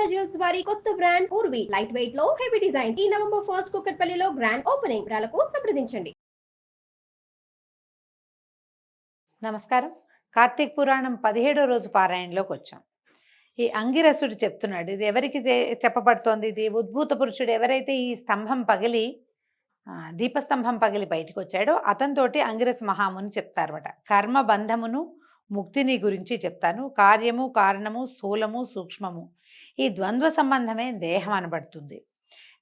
Golconda jewels వారి కొత్త brand Purvi light weight లో హెవీ డిజైన్ ఈ నవంబర్ 1 కుకట్పల్లిలో గ్రాండ్ ఓపెనింగ్ వివరాలకు సంప్రదించండి. నమస్కారం. కార్తీక పురాణం 17వ రోజు పారాయణలోకి వచ్చాం. ఈ అంగిరసుడు చెప్తున్నాడు, ఇది ఎవరికి చెప్పబడుతోంది? ఇది ఉద్భూత పురుషుడు ఎవరైతే ఈ స్తంభం పగిలి దీపస్తంభం పగిలి బయటకు వచ్చాడో అతనితోటి అంగిరస మహాముని చెప్తారన్నమాట. కర్మ బంధమును ముక్తిని గురించి చెప్తాను. కార్యము కారణము స్థూలము సూక్ష్మము ఈ ద్వంద్వ సంబంధమే దేహం అనబడుతుంది.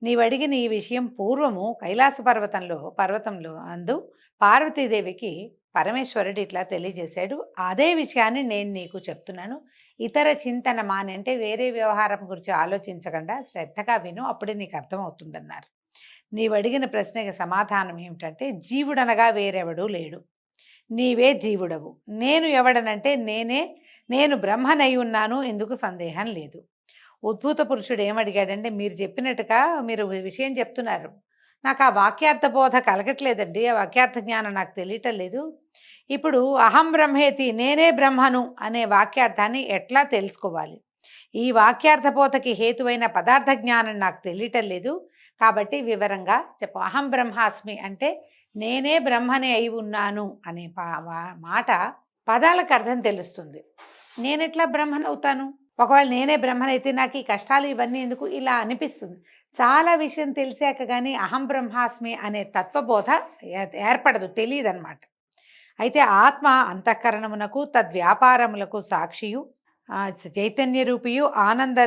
నీవు అడిగిన ఈ విషయం పూర్వము కైలాస పర్వతంలో అందు పార్వతీదేవికి పరమేశ్వరుడు ఇట్లా తెలియజేశాడు. అదే విషయాన్ని నేను నీకు చెప్తున్నాను. ఇతర చింతన మాని, అంటే వేరే వ్యవహారం గురించి ఆలోచించకుండా శ్రద్ధగా విను, అప్పుడే నీకు అర్థమవుతుందన్నారు. నీవు అడిగిన ప్రశ్నకి సమాధానం ఏమిటంటే, జీవుడనగా వేరెవడూ లేడు, నీవే జీవుడవు. నేను ఎవడనంటే నేను బ్రహ్మనై ఉన్నాను, ఎందుకు సందేహం లేదు. ఉద్భూత పురుషుడు ఏమడిగాడంటే, మీరు చెప్పినట్టుగా మీరు విషయం చెప్తున్నారు, నాకు ఆ వాక్యార్థ బోధ కలగట్లేదండి, ఆ వాక్యార్థ జ్ఞానం నాకు తెలియటం లేదు. ఇప్పుడు అహం బ్రహ్మేతి, నేనే బ్రహ్మను అనే వాక్యార్థాన్ని ఎట్లా తెలుసుకోవాలి? ఈ వాక్యార్థ బోధకి హేతువైన పదార్థ జ్ఞానం నాకు తెలియటం లేదు, కాబట్టి వివరంగా చెప్పు. అహం బ్రహ్మాస్మి అంటే నేనే బ్రహ్మనే అయి ఉన్నాను అనే మాట పదాలకు అర్థం తెలుస్తుంది. నేనెట్లా బ్రహ్మనవుతాను? ఒకవేళ నేనే బ్రహ్మనైతే నాకు ఈ కష్టాలు ఇవన్నీ ఎందుకు, ఇలా అనిపిస్తుంది. చాలా విషయం తెలిసాక కానీ అహం బ్రహ్మాస్మి అనే తత్వబోధ ఏర్పడదు, తెలియదు అనమాట. అయితే ఆత్మ అంతఃకరణమునకు తద్వ్యాపారములకు సాక్షియు చైతన్య రూపియు ఆనంద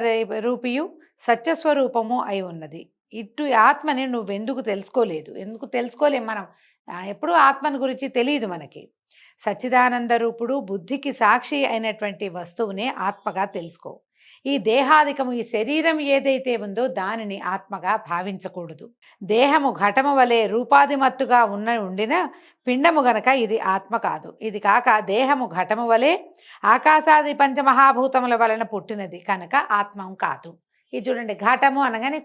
రూపియు సత్యస్వరూపము అయి ఉన్నది. ఇటు ఆత్మని నువ్వెందుకు తెలుసుకోలేదు? ఎందుకు తెలుసుకోలేం మనం? ఎప్పుడూ ఆత్మని గురించి తెలియదు మనకి. సచ్చిదానంద రూపుడు బుద్ధికి సాక్షి అయినటువంటి వస్తువునే ఆత్మగా తెలుసుకో. ఈ దేహాదికము, ఈ శరీరం ఏదైతే ఉందో దానిని ఆత్మగా భావించకూడదు. దేహము ఘటము వలె రూపాదిమత్తుగా ఉండిన పిండము గనక ఇది ఆత్మ కాదు. ఇది కాక దేహము ఘటము వలె ఆకాశాది పంచమహాభూతముల వలన పుట్టినది కనుక ఆత్మ కాదు. ఇది చూడండి, ఘటము అనగానే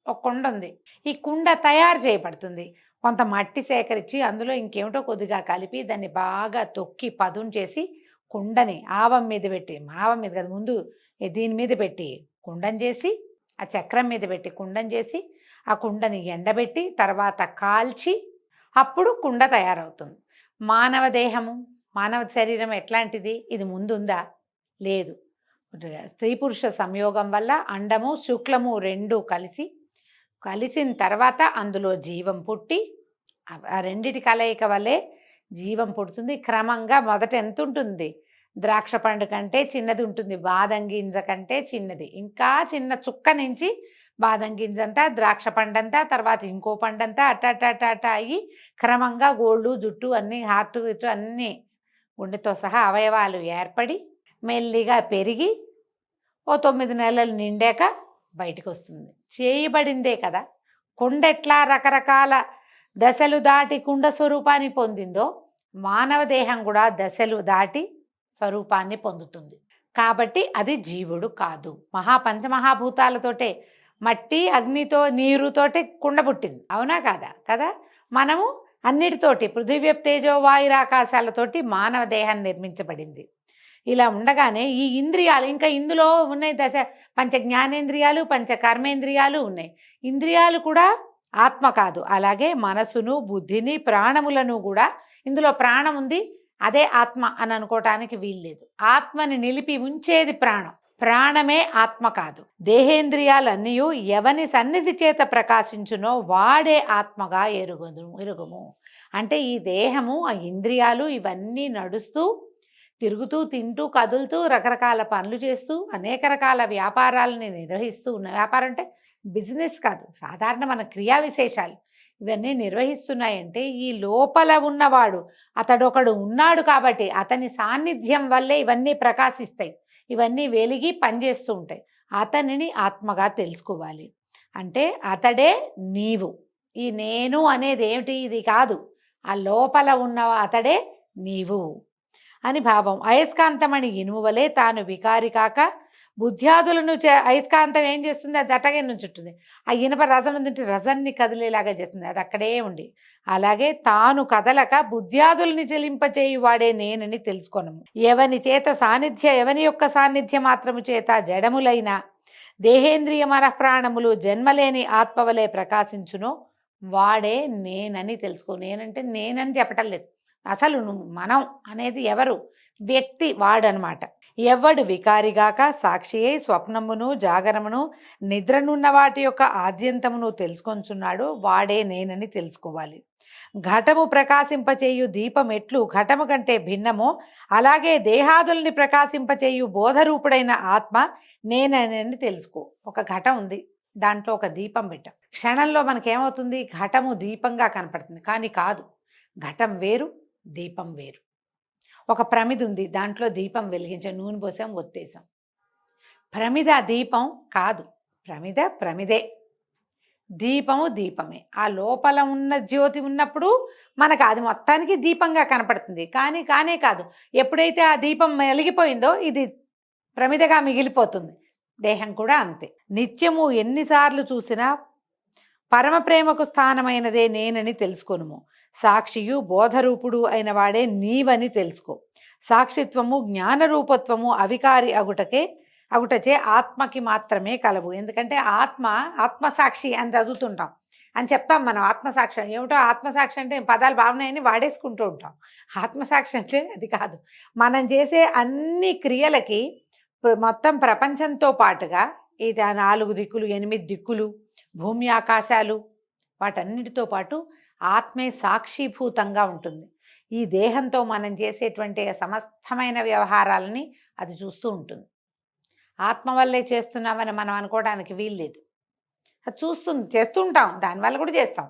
ఒక కుండ ఉంది. ఈ కుండ తయారు చేయబడుతుంది. కొంత మట్టి సేకరించి అందులో ఇంకేమిటో కొద్దిగా కలిపి దాన్ని బాగా తొక్కి పదును చేసి కుండని ఆవం మీద పెట్టి, ఆవం మీద కదా ముందు దీని మీద పెట్టి కుండం చేసి, ఆ చక్రం మీద పెట్టి కుండం చేసి, ఆ కుండని ఎండబెట్టి తర్వాత కాల్చి అప్పుడు కుండ తయారవుతుంది. మానవ దేహము, మానవ శరీరం ఎట్లాంటిది? ఇది ముందుందా? లేదు. స్త్రీ పురుష సంయోగం వల్ల అండము శుక్లము రెండు కలిసిన తర్వాత అందులో జీవం పుట్టి, ఆ రెండిటి కలయిక వల్లే జీవం పుడుతుంది. క్రమంగా మొదట ఎంత ఉంటుంది? ద్రాక్ష పండు కంటే చిన్నది ఉంటుంది, బాదం గింజ కంటే చిన్నది, ఇంకా చిన్న చుక్క నుంచి బాదం గింజంతా ద్రాక్ష పండంతా, తర్వాత ఇంకో పండంతా అట్ట అయ్యి క్రమంగా గోళ్ళు జుట్టు అన్నీ హార్ట్ గిట్టు అన్నీ గుండెతో సహా అవయవాలు ఏర్పడి మెల్లిగా పెరిగి ఓ 9 నెలలు నిండాక బయటకు వస్తుంది. చేయబడిందే కదా. కుండ ఎట్లా రకరకాల దశలు దాటి కుండ స్వరూపాన్ని పొందిందో, మానవ దేహం కూడా దశలు దాటి స్వరూపాన్ని పొందుతుంది. కాబట్టి అది జీవుడు కాదు. పంచమహాభూతాలతోటే, మట్టి అగ్నితో నీరుతోటే కుండ పుట్టింది, అవునా కాదా? కదా. మనము అన్నిటితోటి పృథివీ తేజో వాయురాకాశాలతోటి మానవ దేహం నిర్మించబడింది. ఇలా ఉండగానే ఈ ఇంద్రియాలు, ఇంకా ఇందులో ఉన్నాయి పంచ జ్ఞానేంద్రియాలు, పంచ కర్మేంద్రియాలు ఉన్నాయి. ఇంద్రియాలు కూడా ఆత్మ కాదు. అలాగే మనసును, బుద్ధిని, ప్రాణములను కూడా, ఇందులో ప్రాణం ఉంది, అదే ఆత్మ అని అనుకోవటానికి వీల్లేదు. ఆత్మని నిలిపి ఉంచేది ప్రాణం, ప్రాణమే ఆత్మ కాదు. దేహేంద్రియాలన్నీ ఎవని సన్నిధి చేత ప్రకాశించునో వాడే ఆత్మగా ఎరుగుము. అంటే ఈ దేహము, ఆ ఇంద్రియాలు ఇవన్నీ నడుస్తూ తిరుగుతూ తింటూ కదులుతూ రకరకాల పనులు చేస్తూ అనేక రకాల వ్యాపారాలని నిర్వహిస్తూ ఉన్న, వ్యాపారం అంటే బిజినెస్ కాదు, సాధారణ మన క్రియా విశేషాలు ఇవన్నీ నిర్వహిస్తున్నాయంటే ఈ లోపల ఉన్నవాడు అతడొకడు ఉన్నాడు కాబట్టి అతని సాన్నిధ్యం వల్లే ఇవన్నీ ప్రకాశిస్తాయి, ఇవన్నీ వెలిగి పనిచేస్తూ ఉంటాయి. అతనిని ఆత్మగా తెలుసుకోవాలి. అంటే అతడే నీవు. ఈ నేను అనేది ఏమిటి? ఇది కాదు, ఆ లోపల ఉన్న అతడే నీవు అని భావం. అయస్కాంతమని ఇనుము వలె తాను వికారి కాక బుద్ధ్యాదులను అయస్కాంతం ఏం చేస్తుంది? అది అట్టగే నుంచుంటుంది. ఆ ఇనుప రజం ఉంటే రజన్ని కదిలేలాగా చేస్తుంది, అది అక్కడే ఉండి. అలాగే తాను కదలక బుద్ధ్యాదుల్ని చెలింపచేయువాడే నేనని తెలుసుకొనము. ఎవని యొక్క సాన్నిధ్య మాత్రము చేత జడములైన దేహేంద్రియ మనఃప్రాణములు జన్మలేని ఆత్మవలే ప్రకాశించునో వాడే నేనని తెలుసుకో. నేనంటే నేనని చెప్పటం లేదు, అసలు నువ్వు మనం అనేది ఎవరు, వ్యక్తి వాడనమాట. ఎవ్వడు వికారిగాక సాక్షియే స్వప్నమును జాగరమును నిద్రనున్న వాటి యొక్క ఆద్యంతమును తెలుసుకొంచున్నాడు వాడే నేనని తెలుసుకోవాలి. ఘటము ప్రకాశింపచేయు దీపం ఎట్లు ఘటము కంటే భిన్నమో అలాగే దేహాదుల్ని ప్రకాశింపచేయు బోధరూపుడైన ఆత్మ నేనని తెలుసుకో. ఒక ఘటం ఉంది, దాంట్లో ఒక దీపం పెట్టాం, క్షణంలో మనకేమవుతుంది, ఘటము దీపంగా కనపడుతుంది, కానీ కాదు, ఘటం వేరు దీపం వేరు. ఒక ప్రమిద ఉంది, దాంట్లో దీపం వెలిగించాం, నూనె పోసాం, ఒత్తేసాం. ప్రమిద దీపం కాదు, ప్రమిద ప్రమిదే, దీపము దీపమే. ఆ లోపల ఉన్న జ్యోతి ఉన్నప్పుడు మనకు అది మొత్తానికి దీపంగా కనపడుతుంది, కానీ కానే కాదు, ఎప్పుడైతే ఆ దీపం వెలిగిపోయిందో ఇది ప్రమిదగా మిగిలిపోతుంది. దేహం కూడా అంతే. నిత్యము ఎన్నిసార్లు చూసినా పరమ ప్రేమకు స్థానమైనదే నేనని తెలుసుకొనుము. సాక్షియు బోధరూపుడు అయిన వాడే నీవని తెలుసుకో. సాక్షిత్వము జ్ఞానరూపత్వము అవికారి అగుటచే ఆత్మకి మాత్రమే కలవు. ఎందుకంటే ఆత్మసాక్షి అని చదువుతుంటాం అని చెప్తాం మనం. ఆత్మసాక్షి ఏమిటో, ఆత్మసాక్షి అంటే పదాలు బాగున్నాయని వాడేసుకుంటూ ఉంటాం. ఆత్మసాక్షి అంటే అది కాదు. మనం చేసే అన్ని క్రియలకి మొత్తం ప్రపంచంతో పాటుగా ఇది 4 దిక్కులు 8 దిక్కులు భూమి ఆకాశాలు వాటన్నిటితో పాటు ఆత్మే సాక్షిభూతంగా ఉంటుంది. ఈ దేహంతో మనం చేసేటువంటి సమస్తమైన వ్యవహారాలని అది చూస్తూ ఉంటుంది. ఆత్మ వల్లే చేస్తున్నామని మనం అనుకోవడానికి వీల్లేదు. అది చూస్తుంది, చేస్తుంటాం, దానివల్ల కూడా చేస్తాం.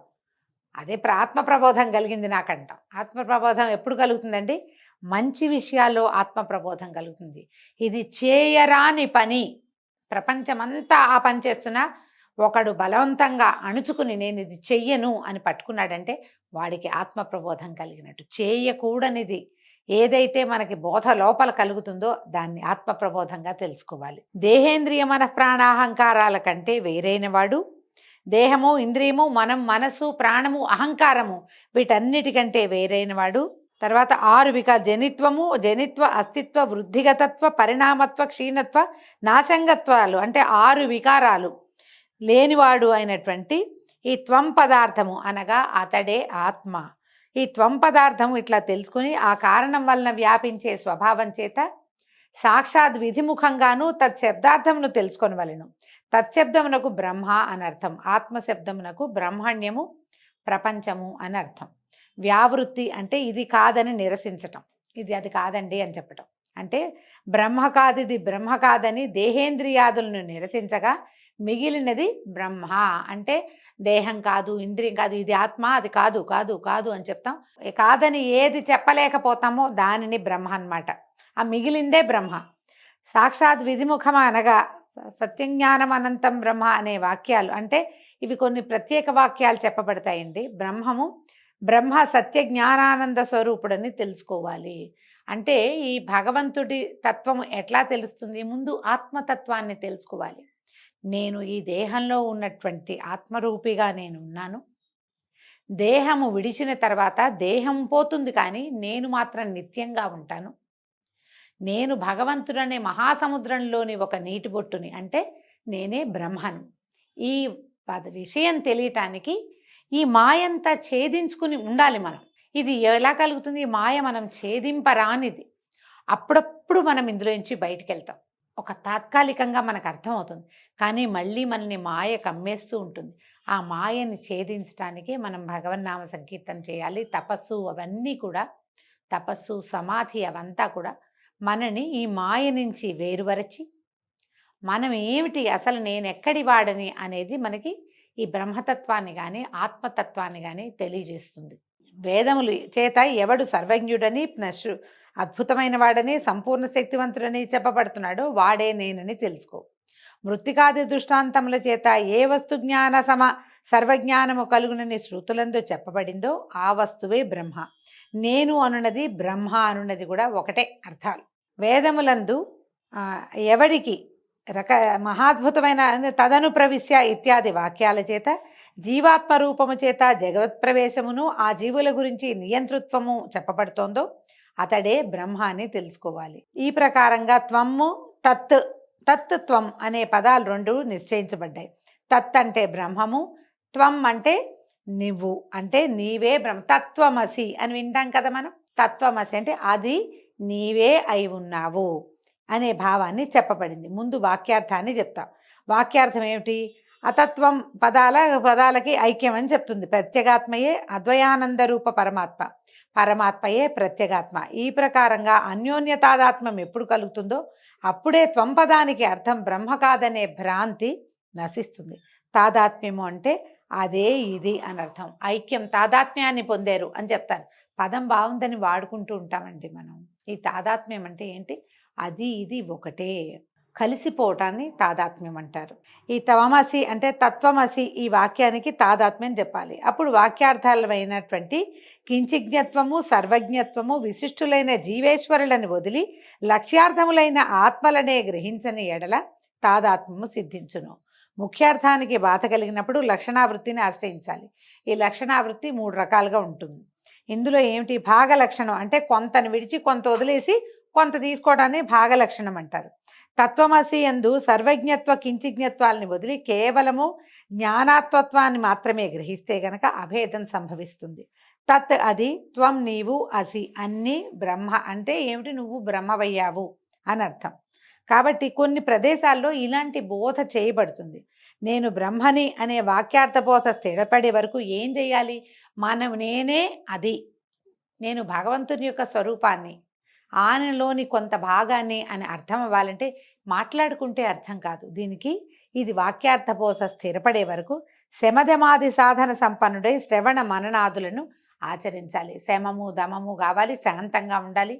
అదే ఆత్మ ప్రబోధం కలిగింది నాకంటాం. ఆత్మ ప్రబోధం ఎప్పుడు కలుగుతుందండి? మంచి విషయాల్లో ఆత్మ ప్రబోధం కలుగుతుంది. ఇది చేయరాని పని, ప్రపంచమంతా ఆ పని చేస్తున్నా ఒకడు బలవంతంగా అణుచుకుని నేను ఇది చెయ్యను అని పట్టుకున్నాడంటే వాడికి ఆత్మ ప్రబోధం కలిగినట్టు. చేయకూడనిది ఏదైతే మనకి బోధ లోపల కలుగుతుందో దాన్ని ఆత్మ ప్రబోధంగా తెలుసుకోవాలి. దేహేంద్రియ మనఃప్రాణాహంకారాల కంటే వేరైన వాడు, దేహము ఇంద్రియము మనసు ప్రాణము అహంకారము వీటన్నిటికంటే వేరైన వాడు. తర్వాత 6 జనిత్వ అస్తిత్వ వృద్ధిగతత్వ పరిణామత్వ క్షీణత్వ నాశంగత్వాలు అంటే 6 వికారాలు లేనివాడు అయినటువంటి ఈ త్వం పదార్థము అనగా అతడే ఆత్మ. ఈ త్వం పదార్థము ఇట్లా తెలుసుకుని ఆ కారణం వలన వ్యాపించే స్వభావం చేత సాక్షాత్ విధిముఖంగాను తత్శబ్దార్థమును తెలుసుకొనవలెను. తత్శబ్దమునకు బ్రహ్మ అనర్థం, ఆత్మశబ్దమునకు బ్రహ్మణ్యము ప్రపంచము అని అర్థం. వ్యావృత్తి అంటే ఇది కాదని నిరసించటం, ఇది అది కాదండి అని చెప్పటం. అంటే బ్రహ్మ కాదు, ఇది బ్రహ్మ కాదని దేహేంద్రియాదులను నిరసించగా మిగిలినది బ్రహ్మ. అంటే దేహం కాదు, ఇంద్రియం కాదు, ఇది ఆత్మ, అది కాదు కాదు కాదు అని చెప్తాం. కాదని ఏది చెప్పలేకపోతామో దానిని బ్రహ్మ అన్నమాట. ఆ మిగిలిందే బ్రహ్మ. సాక్షాత్ విధిముఖం అనగా సత్యజ్ఞానం అనంతం బ్రహ్మ అనే వాక్యాలు అంటే ఇవి కొన్ని ప్రత్యేక వాక్యాలు చెప్పబడతాయండి. బ్రహ్మ సత్య జ్ఞానానంద స్వరూపుడని తెలుసుకోవాలి. అంటే ఈ భగవంతుడి తత్వం ఎట్లా తెలుస్తుంది? ముందు ఆత్మతత్వాన్ని తెలుసుకోవాలి. నేను ఈ దేహంలో ఉన్నటువంటి ఆత్మరూపిగా నేను ఉన్నాను. దేహము విడిచిన తర్వాత దేహం పోతుంది, కానీ నేను మాత్రం నిత్యంగా ఉంటాను. నేను భగవంతుడనే మహాసముద్రంలోని ఒక నీటి బొట్టుని, అంటే నేనే బ్రహ్మను. ఈ విషయం తెలియటానికి ఈ మాయంతా ఛేదించుకుని ఉండాలి మనం. ఇది ఎలా కలుగుతుంది? ఈ మాయ మనం ఛేదింపరానిది. అప్పుడప్పుడు మనం ఇందులో నుంచి బయటికి వెళ్తాం, ఒక తాత్కాలికంగా మనకు అర్థమవుతుంది, కానీ మళ్ళీ మనల్ని మాయ కమ్మేస్తూ ఉంటుంది. ఆ మాయని ఛేదించడానికి మనం భగవన్నామ సంకీర్తన చేయాలి. తపస్సు అవన్నీ కూడా, తపస్సు సమాధి అవంతా కూడా మనని ఈ మాయ నుంచి వేరువరచి మనం ఏమిటి, అసలు నేను ఎక్కడి వాడని అనేది మనకి ఈ బ్రహ్మతత్వాన్ని కానీ ఆత్మతత్వాన్ని కానీ తెలియజేస్తుంది. వేదములు చేత ఎవడు సర్వజ్ఞుడని అద్భుతమైన వాడని సంపూర్ణ శక్తివంతుడని చెప్పబడుతున్నాడో వాడే నేనని తెలుసుకో. మృత్తికాది దృష్టాంతముల చేత ఏ వస్తు జ్ఞాన సర్వజ్ఞానము కలుగునని శృతులందు చెప్పబడిందో ఆ వస్తువే బ్రహ్మ. నేను అనున్నది బ్రహ్మ అనున్నది కూడా ఒకటే అర్థాలు. వేదములందు ఎవడికి మహాద్భుతమైన తదను ప్రవిశ్య ఇత్యాది వాక్యాల చేత జీవాత్మ రూపము చేత జగవత్ ప్రవేశమును ఆ జీవుల గురించి నియంతృత్వము చెప్పబడుతోందో అతడే బ్రహ్మ అని తెలుసుకోవాలి. ఈ ప్రకారంగా త్వము తత్ తత్ త్వం అనే పదాలు రెండు నిశ్చయించబడ్డాయి. తత్ అంటే బ్రహ్మము, త్వం అంటే నువ్వు, అంటే నీవే బ్రహ్మ. తత్వమసి అని వింటాం కదా మనం. తత్వమసి అంటే అది నీవే అయి ఉన్నావు అనే భావాన్ని చెప్పబడింది. ముందు వాక్యార్థాన్ని చెప్తాం. వాక్యార్థం ఏమిటి? అతత్వం పదాలకి ఐక్యం అని చెప్తుంది. ప్రత్యేగాత్మయే అద్వయానంద రూప పరమాత్మ, పరమాత్మయే ప్రత్యేగాత్మ. ఈ ప్రకారంగా అన్యోన్యతాదాత్మ్యం ఎప్పుడు కలుగుతుందో అప్పుడే త్వం పదానికి అర్థం బ్రహ్మ కాదనే భ్రాంతి నశిస్తుంది. తాదాత్మ్యము అంటే అదే ఇది అని అర్థం. ఐక్యం, తాదాత్మ్యాన్ని పొందారు అని చెప్తారు. పదం బాగుందని వాడుకుంటూ ఉంటామండి మనం. ఈ తాదాత్మ్యం అంటే ఏంటి? అది ఇది ఒకటే, కలిసిపోవటాన్ని తాదాత్మ్యం అంటారు. ఈ తవమసి అంటే తత్వమసి ఈ వాక్యానికి తాదాత్మ్యం చెప్పాలి. అప్పుడు వాక్యార్థాలైనటువంటి కించిజ్ఞత్వము, సర్వజ్ఞత్వము, విశిష్టులైన జీవేశ్వరులను వదిలి లక్ష్యార్థములైన ఆత్మలనే గ్రహించని ఎడల తాదాత్మ్యము సిద్ధించును. ముఖ్యార్థానికి బాధ కలిగినప్పుడు లక్షణావృత్తిని ఆశ్రయించాలి. ఈ లక్షణావృత్తి 3 రకాలుగా ఉంటుంది. ఇందులో ఏమిటి? భాగ లక్షణం అంటే కొంతను విడిచి కొంత వదిలేసి కొంత తీసుకోవడాన్ని భాగ లక్షణం అంటారు. తత్వమసి యందు సర్వజ్ఞత్వ కించిజ్ఞత్వాలని వదిలి కేవలము జ్ఞానాత్వత్వాన్ని మాత్రమే గ్రహిస్తే గనక అభేదం సంభవిస్తుంది. తత్ అది, త్వం నీవు, అసి అన్ని బ్రహ్మ అంటే ఏమిటి? నువ్వు బ్రహ్మవయ్యావు అని అర్థం. కాబట్టి కొన్ని ప్రదేశాల్లో ఇలాంటి బోధ చేయబడుతుంది. నేను బ్రహ్మని అనే వాక్యార్థ బోధ స్థిరపడే వరకు ఏం చేయాలి? నేనే అది, నేను భగవంతుని యొక్క స్వరూపాన్ని, ఆయనలోని కొంత భాగాన్ని అని అర్థం అవ్వాలంటే మాట్లాడుకుంటే అర్థం కాదు దీనికి. ఇది వాక్యార్థ బోధ స్థిరపడే వరకు శమధమాది సాధన సంపన్నుడై శ్రవణ మననాదులను ఆచరించాలి. శమము దమము కావాలి, శాంతంగా ఉండాలి,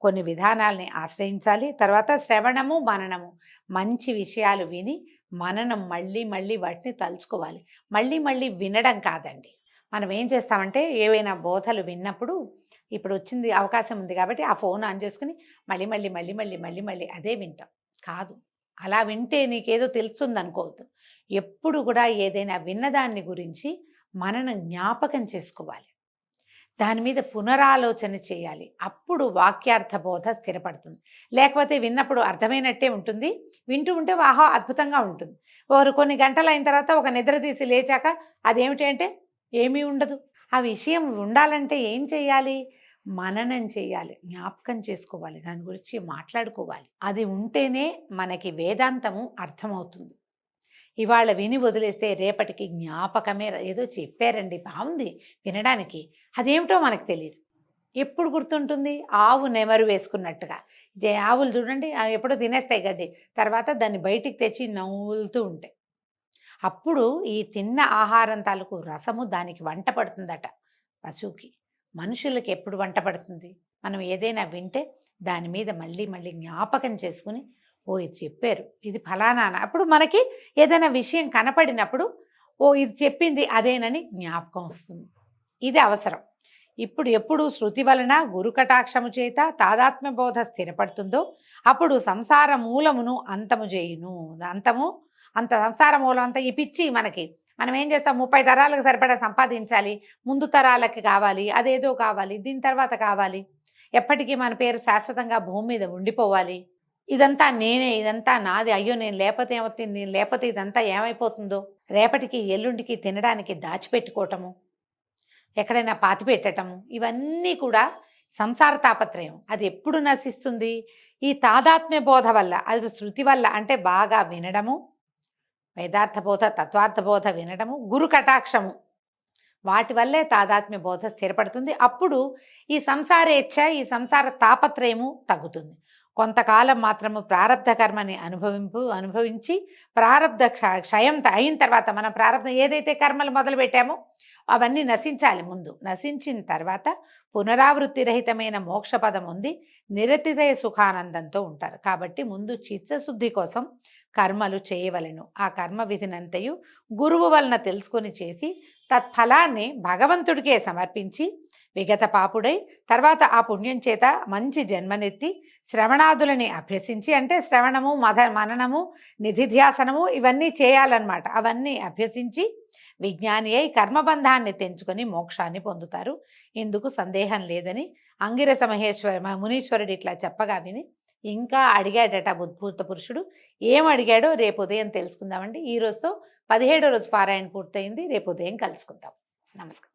కొన్ని విధానాల్ని ఆశ్రయించాలి. తర్వాత శ్రవణము మననము, మంచి విషయాలు విని మననం మళ్ళీ మళ్ళీ వాటిని తలుచుకోవాలి. మళ్ళీ మళ్ళీ వినడం కాదండి. మనం ఏం చేస్తామంటే ఏవైనా బోధలు విన్నప్పుడు ఇప్పుడు వచ్చింది అవకాశం ఉంది కాబట్టి ఆ ఫోన్ ఆన్ చేసుకుని మళ్ళీ మళ్ళీ మళ్ళీ మళ్ళీ మళ్ళీ మళ్ళీ అదే వింటాం. కాదు, అలా వింటే నీకేదో తెలుస్తుంది అనుకోవద్దు. ఎప్పుడు కూడా ఏదైనా విన్నదాన్ని గురించి మననం జ్ఞాపకం చేసుకోవాలి, దాని మీద పునరాలోచన చేయాలి. అప్పుడు వాక్యార్థ బోధ స్థిరపడుతుంది. లేకపోతే విన్నప్పుడు అర్థమైనట్టే ఉంటుంది, వింటూ ఉంటే వాహో అద్భుతంగా ఉంటుంది. కొన్ని గంటలు అయిన తర్వాత ఒక నిద్ర తీసి లేచాక అదేమిటి అంటే ఏమీ ఉండదు. ఆ విషయం ఉండాలంటే ఏం చేయాలి? మననం చేయాలి, జ్ఞాపకం చేసుకోవాలి, దాని గురించి మాట్లాడుకోవాలి. అది ఉంటేనే మనకి వేదాంతము అర్థమవుతుంది. ఇవాళ విని వదిలేస్తే రేపటికి జ్ఞాపకమే. ఏదో చెప్పారండి బాగుంది వినడానికి, అదేమిటో మనకు తెలియదు. ఎప్పుడు గుర్తుంటుంది? ఆవు నెమరు వేసుకున్నట్టుగా. ఆవులు చూడండి ఎప్పుడో తినేస్తాయి గడ్డి, తర్వాత దాన్ని బయటికి తెచ్చి నవ్వులుతూ ఉంటాయి. అప్పుడు ఈ తిన్న ఆహారం తాలూకు రసము దానికి వంట పడుతుందట పశువుకి. మనుషులకి ఎప్పుడు వంట పడుతుంది? మనం ఏదైనా వింటే దాని మీద మళ్ళీ మళ్ళీ జ్ఞాపకం చేసుకుని ఇది చెప్పారు, ఇది ఫలానా. అప్పుడు మనకి ఏదైనా విషయం కనపడినప్పుడు ఇది చెప్పింది అదేనని జ్ఞాపకం వస్తుంది. ఇది అవసరం. ఇప్పుడు ఎప్పుడు శృతి వలన గురు కటాక్షము చేత తాదాత్మ్య బోధ స్థిరపడుతుందో అప్పుడు సంసార మూలమును అంతము చేయును. అంత సంసార మూలం అంతా ఈ పిచ్చి మనకి. మనం ఏం చేస్తాం? 30 తరాలకు సరిపడా సంపాదించాలి, ముందు తరాలకి కావాలి, అదేదో కావాలి, దీని తర్వాత కావాలి, ఎప్పటికీ మన పేరు శాశ్వతంగా భూమి మీద ఉండిపోవాలి, ఇదంతా నేనే, ఇదంతా నాది, అయ్యో నేను లేకపోతే ఏమవుతుంది, నేను లేకపోతే ఇదంతా ఏమైపోతుందో, రేపటికి ఎల్లుండికి తినడానికి దాచిపెట్టుకోవటము, ఎక్కడైనా పాతి పెట్టటము, ఇవన్నీ కూడా సంసార తాపత్రయం. అది ఎప్పుడు నశిస్తుంది? ఈ తాదాత్మ్య బోధ వల్ల, అది శృతి వల్ల. అంటే బాగా వినడము, వేదార్థ బోధ తత్వార్థ బోధ వినడము, గురు కటాక్షము, వాటి వల్లే తాదాత్మ్య బోధ స్థిరపడుతుంది. అప్పుడు ఈ సంసారేచ్ఛ, ఈ సంసార తాపత్రయము తగ్గుతుంది. కొంతకాలం మాత్రము ప్రారబ్ధ కర్మని అనుభవించి ప్రారబ్ధ క్షయం అయిన తర్వాత మన ప్రారబ్ధం ఏదైతే కర్మలు మొదలు పెట్టామో అవన్నీ నశించాలి. ముందు నశించిన తర్వాత పునరావృత్తి రహితమైన మోక్షపదం ఉంది, నిరతిదయ సుఖానందంతో ఉంటారు. కాబట్టి ముందు చిత్తశుద్ధి కోసం కర్మలు చేయవలెను. ఆ కర్మ విధినంతయు గురువు వలన తెలుసుకొని చేసి తత్ఫలాన్ని భగవంతుడికే సమర్పించి విగత పాపుడై తర్వాత ఆ పుణ్యం చేత మంచి జన్మనెత్తి శ్రవణాదులని అభ్యసించి, అంటే శ్రవణము మననము నిధిధ్యాసనము ఇవన్నీ చేయాలన్నమాట. అవన్నీ అభ్యసించి విజ్ఞాని అయి కర్మబంధాన్ని తెంచుకొని మోక్షాన్ని పొందుతారు. ఇందుకు సందేహం లేదని అంగిరస మునీశ్వరుడు ఇట్లా చెప్పగా విని ఇంకా అడిగాడట ఉద్భూత పురుషుడు. ఏం అడిగాడో రేపు ఉదయం తెలుసుకుందామండి. ఈ రోజుతో 17వ రోజు పారాయణ పూర్తయింది. రేపు ఉదయం కలుసుకుందాం. నమస్కారం.